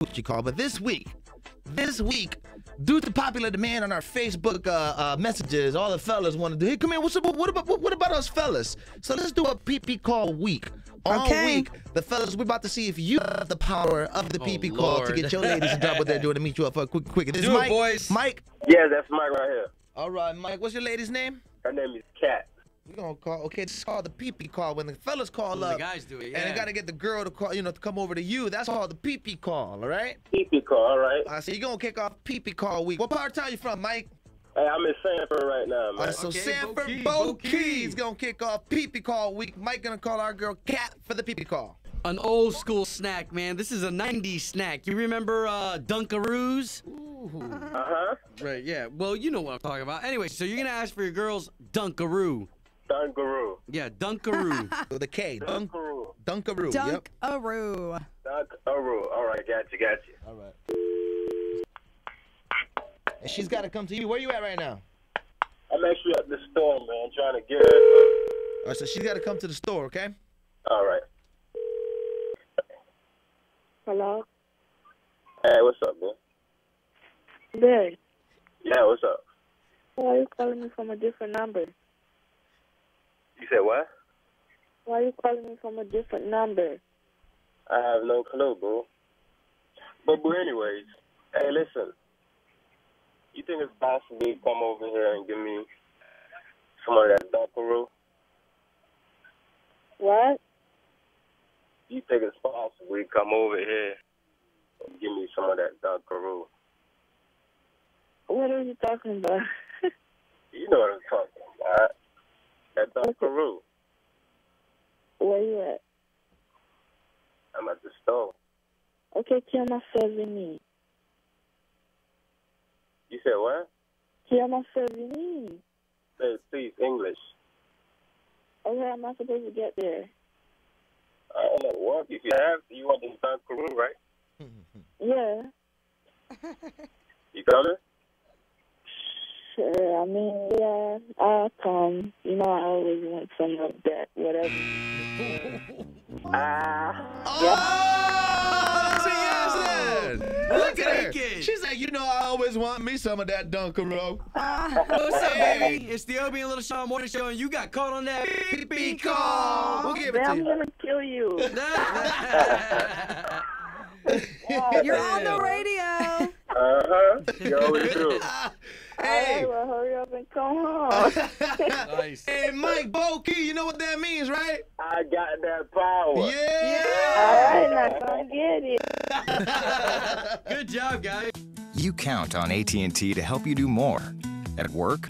Boochie Call. But this week, due to popular demand on our Facebook messages, all the fellas want to do. Hey, come here. What about us fellas? So let's do a pee-pee call week. All week, the fellas, we're about to see if you have the power of the pee-pee call to get your ladies to drop what they're doing to meet you up for a quick. This is Mike. Boys. Mike? Yeah, that's Mike right here. All right, Mike. What's your lady's name? Her name is Kat. We're going to call, okay, this is called the pee-pee call. When the fellas call up, the guys do it, yeah. and they got to get the girl to call, to come over to you. That's called the pee-pee call, all right? Pee-pee call, all right. So you're going to kick off pee-pee call week. What part of town you from, Mike? Hey, I'm in Sanford right now, man. So Okay, Sanford Bokee. is going to kick off pee-pee call week. Mike going to call our girl Kat for the pee-pee call. An old school snack, man. This is a 90s snack. You remember Dunkaroos? Uh-huh. Right, yeah. Well, you know what I'm talking about. Anyway, so you're going to ask for your girl's Dunkaroo. Dunkaroo. Yeah, Dunkaroo. With a K. Dunkaroo. Dunkaroo. Yep. Dunkaroo. Dunkaroo. All right, got you. All right. And she's got to come to you. Where you at right now? I'm actually at the store, man, trying to get her. All right, so she's got to come to the store, okay? All right. Hello? Hey, what's up, man? Good. Yeah, what's up? Why are you calling me from a different number? You said what? Why are you calling me from a different number? I have no clue, bro. But anyways, hey, listen. You think it's possible you come over here and give me some of that Dunkaroo? What? You think it's possible you come over here and give me some of that Dunkaroo? What are you talking about? You know what I'm talking about. That Dunkaroo. Where you at? I'm at the store. Ok, chiama Fevini. You said what? Chiama Fevini. Say, please, English. Okay, I'm not supposed to get there. I don't know what. If you have, you want this Dunkaroo, right? Yeah. You coming? Sure, I mean, yeah, I'll come. You know, I always want some of that, whatever. That's a yes then. Look at her. Take it. She's like, I always want me some of that Dunkaroo. What's up, baby? It's the Obie and Little Sean Morning Show, and you got caught on that pee-pee call. We'll give it to I'm you. gonna kill you. You're on the radio. Uh-huh. You always do. All right, well, hurry up and come home. Nice. Hey, Mike Bokee, you know what that means, right? I got that power. Yeah. All right, now come get it. Good job, guys. You count on AT&T to help you do more. At work,